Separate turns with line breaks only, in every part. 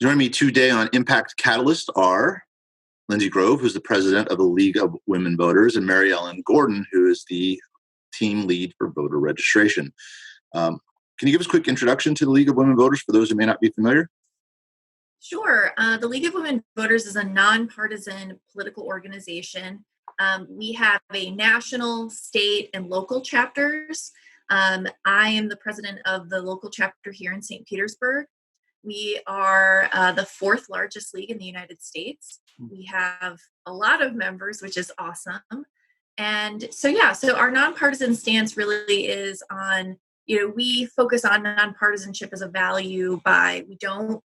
Joining me today on Impact Catalyst are Linsey Grove, who's the president of the League of Women Voters, and Maryellen Gordon, who is the team lead for voter registration. Can you give us a quick introduction to the League of Women Voters for those who may not be familiar?
Sure. The League of Women Voters is a nonpartisan political organization. We have a national, state, and local chapters. I am the president of the local chapter here in St. Petersburg. We are the fourth largest league in the United States. We have a lot of members, which is awesome. And so our nonpartisan stance really is on, we focus on nonpartisanship as a value we don't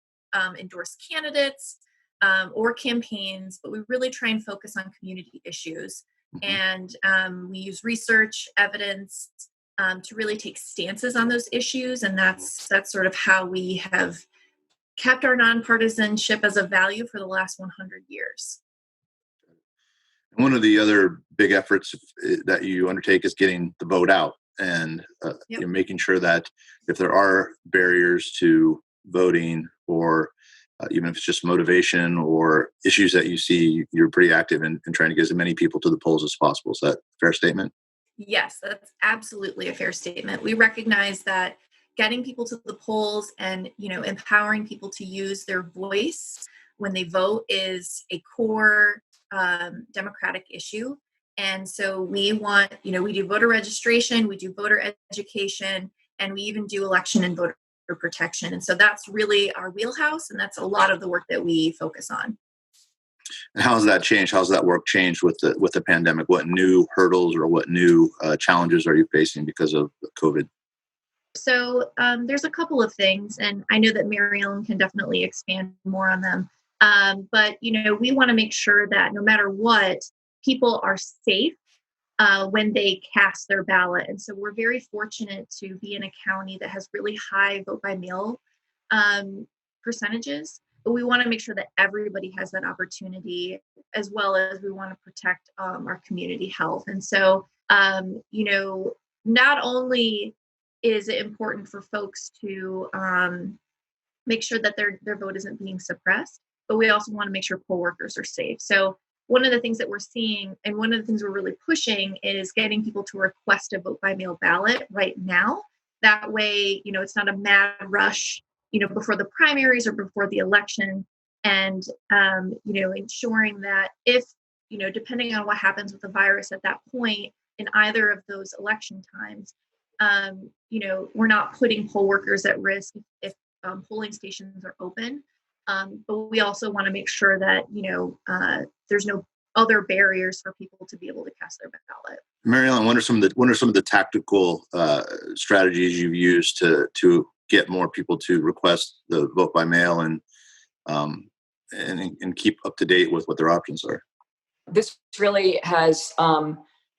endorse candidates or campaigns, but we really try and focus on community issues. And we use research, evidence to really take stances on those issues. And that's sort of how we have kept our nonpartisanship as a value for the last 100 years.
One of the other big efforts that you undertake is getting the vote out and making sure that if there are barriers to voting or even if it's just motivation or issues that you see, you're pretty active in trying to get as many people to the polls as possible. Is that a fair statement?
Yes, that's absolutely a fair statement. We recognize that getting people to the polls and, empowering people to use their voice when they vote is a core democratic issue. And so we want, we do voter registration, we do voter education, and we even do election and voter protection. And so that's really our wheelhouse, and that's a lot of the work that we focus on.
And how has that changed? How's that work changed with the pandemic? What new hurdles or what new challenges are you facing because of COVID?
So there's a couple of things, and I know that Maryellen can definitely expand more on them. But, we want to make sure that no matter what, people are safe when they cast their ballot. And so we're very fortunate to be in a county that has really high vote by mail percentages. But we want to make sure that everybody has that opportunity, as well as we want to protect our community health. And so, not only is it important for folks to make sure that their vote isn't being suppressed, but we also want to make sure poll workers are safe. So one of the things that we're seeing and one of the things we're really pushing is getting people to request a vote by mail ballot right now. That way, it's not a mad rush, before the primaries or before the election. And, ensuring that if, depending on what happens with the virus at that point in either of those election times, we're not putting poll workers at risk if polling stations are open. But we also want to make sure that, there's no other barriers for people to be able to cast their ballot.
Maryellen, what are some of the tactical strategies you've used to get more people to request the vote by mail and keep up to date with what their options are?
This really has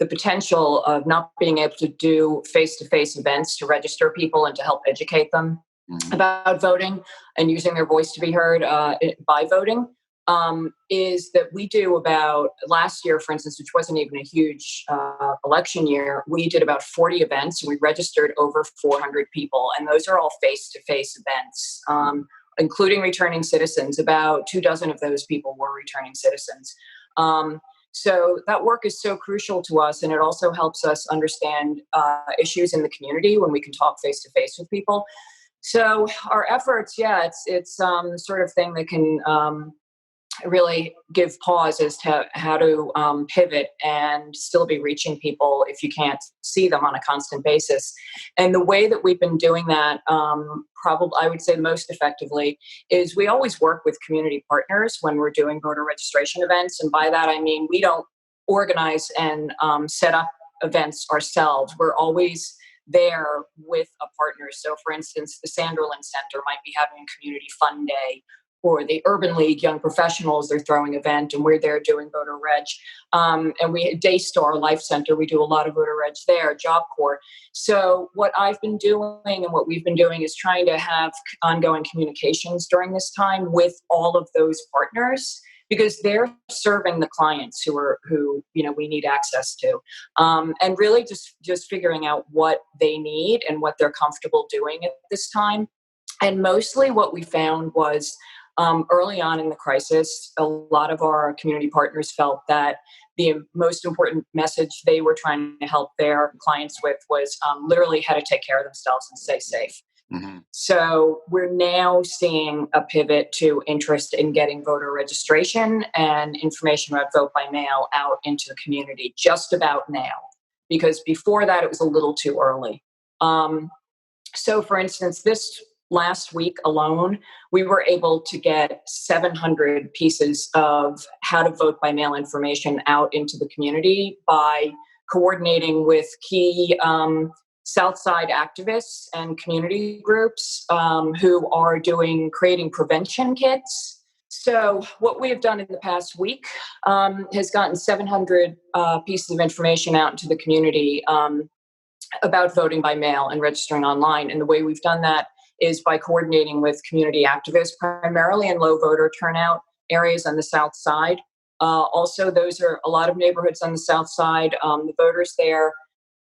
the potential of not being able to do face-to-face events to register people and to help educate them about voting and using their voice to be heard by voting, is that we do about last year, for instance, which wasn't even a huge election year, we did about 40 events and we registered over 400 people. And those are all face-to-face events, including returning citizens. About 24 of those people were returning citizens. So that work is so crucial to us, and it also helps us understand issues in the community when we can talk face-to-face with people. So our efforts, it's sort of thing that can really give pause as to how to pivot and still be reaching people if you can't see them on a constant basis. And the way that we've been doing that, probably I would say most effectively, is we always work with community partners when we're doing voter registration events. And by that, I mean, we don't organize and set up events ourselves. We're always there with a partner. So for instance, the Sanderlin Center might be having a community fun day, or the Urban League Young Professionals, they're throwing an event and we're there doing voter reg. And we Daystar Life Center, we do a lot of voter reg there, Job Corps. So what I've been doing and what we've been doing is trying to have ongoing communications during this time with all of those partners, because they're serving the clients who we need access to, and really just figuring out what they need and what they're comfortable doing at this time. And mostly what we found was Early on in the crisis, a lot of our community partners felt that the most important message they were trying to help their clients with was literally how to take care of themselves and stay safe.
Mm-hmm.
So we're now seeing a pivot to interest in getting voter registration and information about vote by mail out into the community just about now, because before that it was a little too early. So for instance, this last week alone, we were able to get 700 pieces of how to vote by mail information out into the community by coordinating with key Southside activists and community groups who are creating prevention kits. So what we have done in the past week has gotten 700 pieces of information out into the community about voting by mail and registering online. And the way we've done that is by coordinating with community activists, primarily in low voter turnout areas on the South Side. Also, those are a lot of neighborhoods on the South Side. The voters there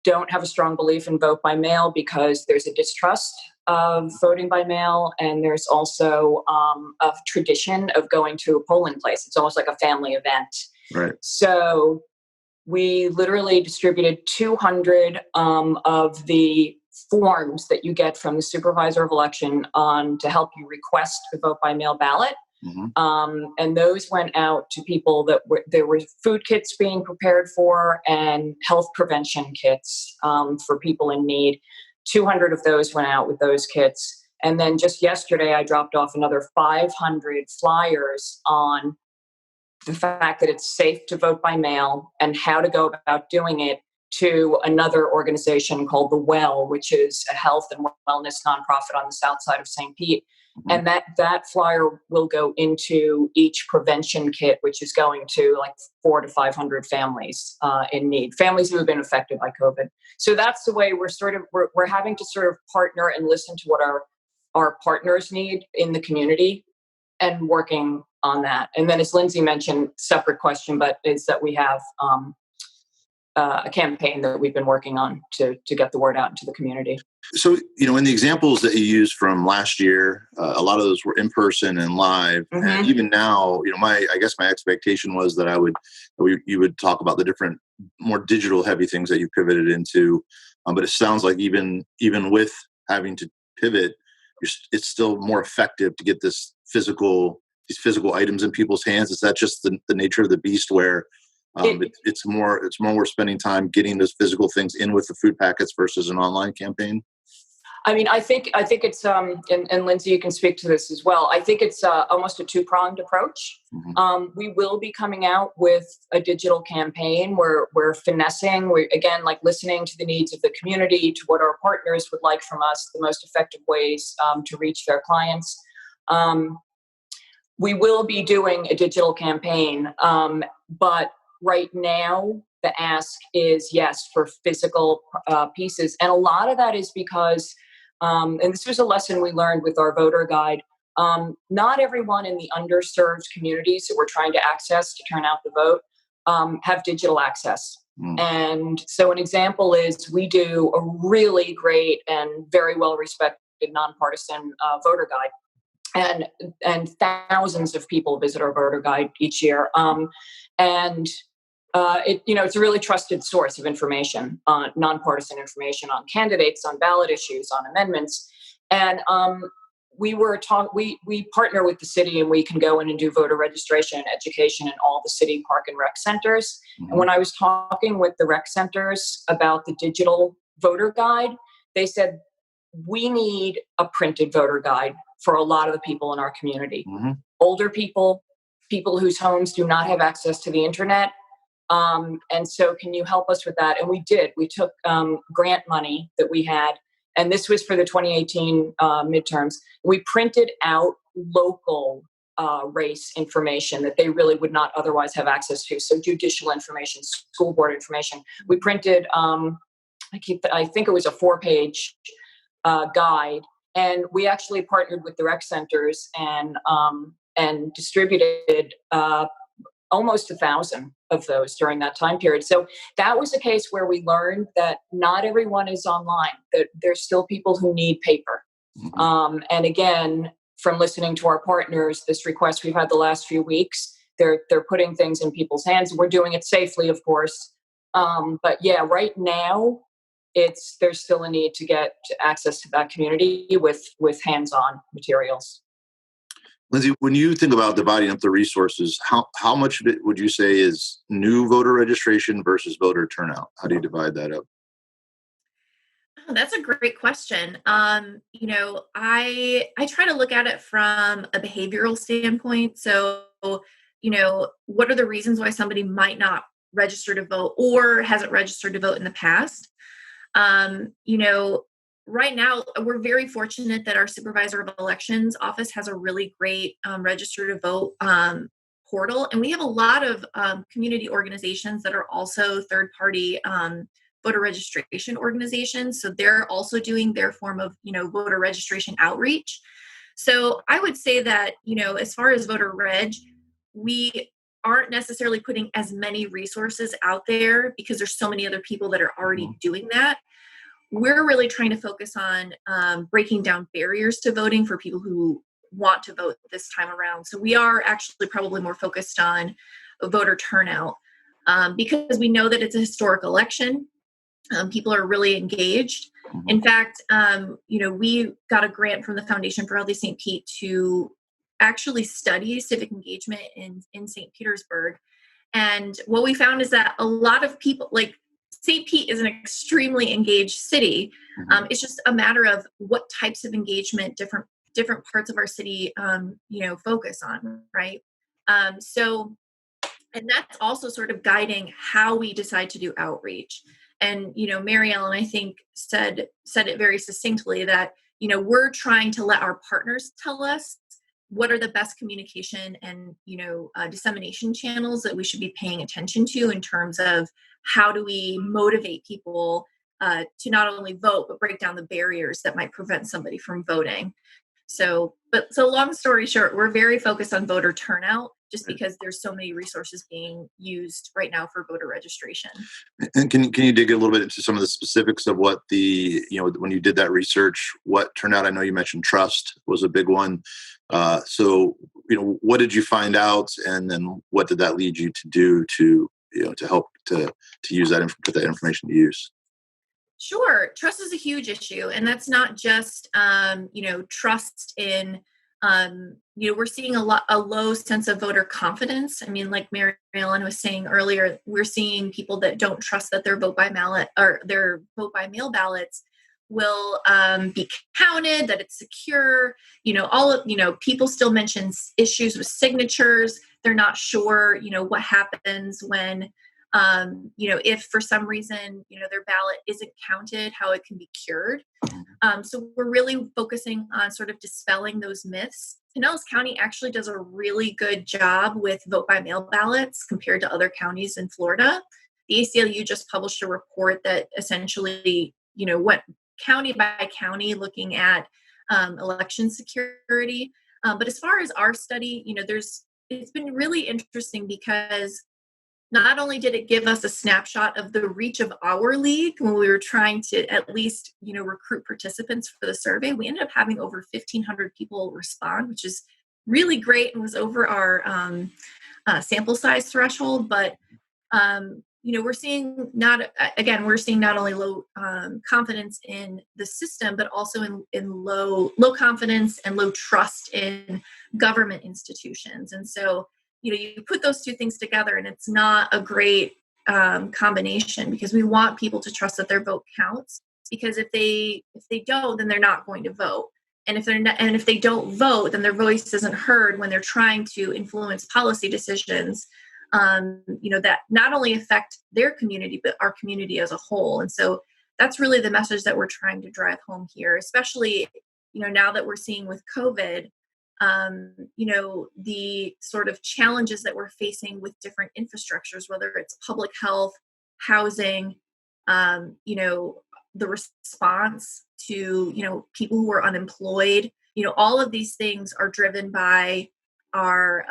don't have a strong belief in vote by mail because there's a distrust of voting by mail. And there's also a tradition of going to a polling place. It's almost like a family event.
Right.
So we literally distributed 200 of the forms that you get from the supervisor of election to help you request a vote by mail ballot.
Mm-hmm.
And those went out to people there were food kits being prepared for and health prevention kits for people in need. 200 of those went out with those kits. And then just yesterday, I dropped off another 500 flyers on the fact that it's safe to vote by mail and how to go about doing it to another organization called The Well, which is a health and wellness nonprofit on the south side of St. Pete. Mm-hmm. And that flyer will go into each prevention kit, which is going to like 400 to 500 families in need, families who have been affected by COVID. So that's the way we're having to sort of partner and listen to what our partners need in the community and working on that. And then, as Linsey mentioned, separate question, but is that we have a campaign that we've been working on to get the word out into the community.
So, in the examples that you used from last year, a lot of those were in person and live. Mm-hmm. And even now, I guess my expectation was that you would talk about the different, more digital heavy things that you pivoted into. But it sounds like even with having to pivot, it's still more effective to get these physical items in people's hands. Is that just the nature of the beast where it's more we're spending time getting those physical things in with the food packets versus an online campaign?
I mean, I think it's and Linsey, you can speak to this as well. I think it's almost a two-pronged approach. Mm-hmm. We will be coming out with a digital campaign where we're finessing. We're again listening to the needs of the community, to what our partners would like from us, the most effective ways to reach their clients. We will be doing a digital campaign, but right now, the ask is, yes, for physical pieces. And a lot of that is because, and this was a lesson we learned with our voter guide, not everyone in the underserved communities that we're trying to access to turn out the vote have digital access. Mm. And so an example is we do a really great and very well-respected nonpartisan voter guide. And thousands of people visit our voter guide each year. It's a really trusted source of information, nonpartisan information on candidates, on ballot issues, on amendments. And we partner with the city, and we can go in and do voter registration and education in all the city park and rec centers. Mm-hmm. And when I was talking with the rec centers about the digital voter guide, they said, we need a printed voter guide for a lot of the people in our community. Mm-hmm. Older people whose homes do not have access to the internet. And so can you help us with that? And we did. We took grant money that we had, and this was for the 2018 midterms. We printed out local race information that they really would not otherwise have access to. So judicial information, school board information. We printed, I think it was a 4-page guide, and we actually partnered with the rec centers and distributed almost 1,000 of those during that time period. So that was a case where we learned that not everyone is online, that there's still people who need paper. Mm-hmm. And again, from listening to our partners, this request we've had the last few weeks, they're putting things in people's hands. We're doing it safely, of course. But yeah, right now, there's still a need to get access to that community with hands-on materials.
Linsey, when you think about dividing up the resources, how much of it would you say is new voter registration versus voter turnout? How do you divide that up?
Oh, that's a great question. I try to look at it from a behavioral standpoint. So, what are the reasons why somebody might not register to vote or hasn't registered to vote in the past? Um, you know, right now we're very fortunate that our supervisor of elections office has a really great register to vote portal, and we have a lot of community organizations that are also third party voter registration organizations. So they're also doing their form of voter registration outreach. So I would say that as far as voter reg, we aren't necessarily putting as many resources out there because there's so many other people that are already doing that. We're really trying to focus on breaking down barriers to voting for people who want to vote this time around. So we are actually probably more focused on voter turnout because we know that it's a historic election. People are really engaged. In fact, we got a grant from the Foundation for Healthy St. Pete to actually study civic engagement in St. Petersburg. And what we found is that a lot of people, like St. Pete is an extremely engaged city. It's just a matter of what types of engagement different parts of our city, focus on, right? And that's also sort of guiding how we decide to do outreach. And Maryellen, I think, said it very succinctly that we're trying to let our partners tell us what are the best communication and dissemination channels that we should be paying attention to in terms of how do we motivate people to not only vote but break down the barriers that might prevent somebody from voting. So long story short, we're very focused on voter turnout just because there's so many resources being used right now for voter registration.
And can you dig a little bit into some of the specifics of what when you did that research, what turned out? I know you mentioned trust was a big one. So what did you find out, and then what did that lead you to do to help to use that put that information to use?
Sure. Trust is a huge issue. And that's not just, trust in, we're seeing a low sense of voter confidence. I mean, like Maryellen was saying earlier, we're seeing people that don't trust that their vote by mail ballots will be counted, that it's secure. People still mention issues with signatures. They're not sure, what happens when if for some reason, their ballot isn't counted, how it can be cured. So we're really focusing on sort of dispelling those myths. Pinellas County actually does a really good job with vote by mail ballots compared to other counties in Florida. The ACLU just published a report that essentially, went county by county looking at election security. But as far as our study, it's been really interesting because not only did it give us a snapshot of the reach of our league when we were trying to at least, recruit participants for the survey, we ended up having over 1,500 people respond, which is really great and was over our sample size threshold. But, we're seeing not only low confidence in the system, but also in low confidence and low trust in government institutions. And so, you put those two things together and it's not a great combination because we want people to trust that their vote counts, because if they don't, then they're not going to vote. And if they don't vote, then their voice isn't heard when they're trying to influence policy decisions, that not only affect their community, but our community as a whole. And so that's really the message that we're trying to drive home here, especially, now that we're seeing with COVID, the sort of challenges that we're facing with different infrastructures, whether it's public health, housing, the response to, people who are unemployed, all of these things are driven by our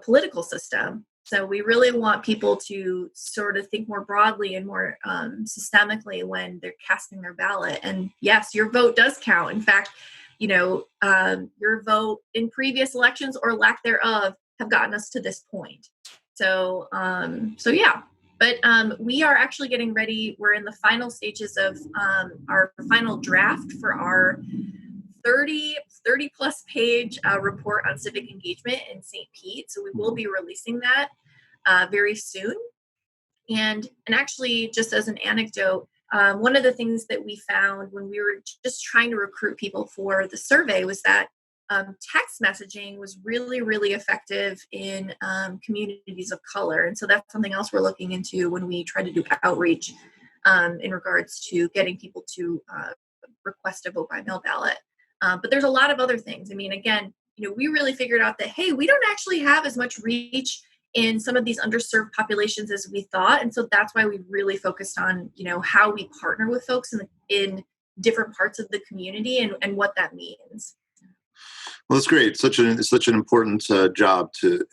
political system. So we really want people to sort of think more broadly and more systemically when they're casting their ballot. And yes, your vote does count. In fact, your vote in previous elections or lack thereof have gotten us to this point. So yeah. But we are actually getting ready. We're in the final stages of our final draft for our 30 plus page report on civic engagement in St. Pete. So we will be releasing that very soon. And actually, just as an anecdote, one of the things that we found when we were just trying to recruit people for the survey was that text messaging was really, really effective in communities of color. And so that's something else we're looking into when we try to do outreach in regards to getting people to request a vote by mail ballot. But there's a lot of other things. I mean, again, we really figured out that, hey, we don't actually have as much reach in some of these underserved populations as we thought. And so that's why we really focused on, how we partner with folks in different parts of the community and what that means.
Well, that's great. It's such an important job to,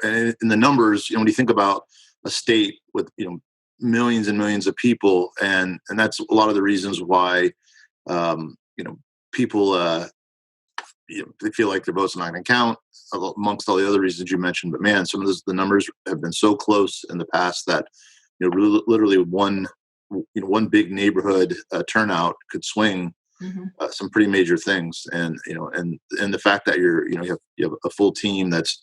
and in the numbers, when you think about a state with, millions and millions of people, and that's a lot of the reasons why, people, they feel like their votes are not going to count amongst all the other reasons you mentioned. But man, some of the numbers have been so close in the past that, literally one big neighborhood turnout could swing some pretty major things. And the fact that you have a full team that's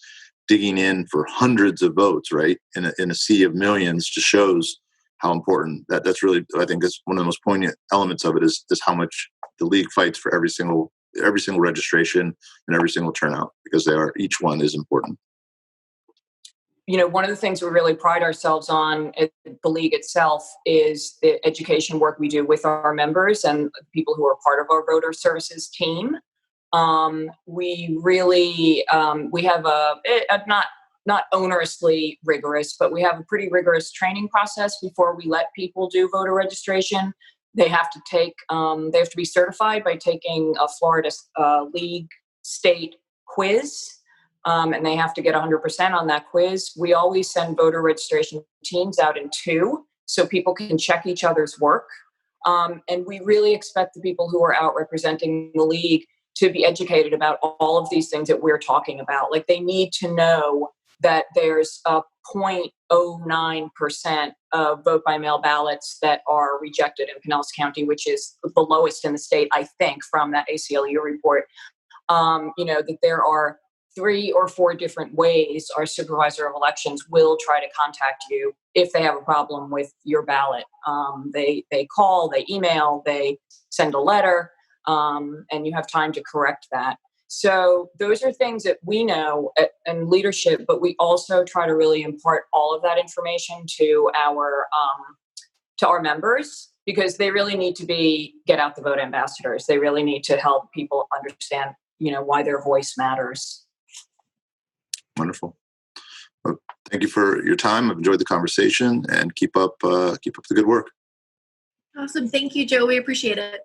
digging in for hundreds of votes, right, in a sea of millions, just shows how important that's really. I think that's one of the most poignant elements of it is how much the league fights for every single registration and every single turnout, because each one is important.
One of the things we really pride ourselves on at the league itself is the education work we do with our members and people who are part of our voter services team. We really, we have not onerously rigorous, but we have a pretty rigorous training process before we let people do voter registration. They have to be certified by taking a Florida League state quiz. And they have to get 100% on that quiz. We always send voter registration teams out in 2 so people can check each other's work. And we really expect the people who are out representing the league to be educated about all of these things that we're talking about. Like, they need to know that there's a 0.09% of vote by mail ballots that are rejected in Pinellas County, which is the lowest in the state, I think, from that ACLU report. That there are 3 or 4 different ways our supervisor of elections will try to contact you if they have a problem with your ballot. They call, they email, they send a letter, and you have time to correct that. So those are things that we know in leadership, but we also try to really impart all of that information to our members, because they really need to get out the vote ambassadors. They really need to help people understand, why their voice matters.
Wonderful. Well, thank you for your time. I've enjoyed the conversation, and keep up the good work.
Awesome. Thank you, Joe. We appreciate it.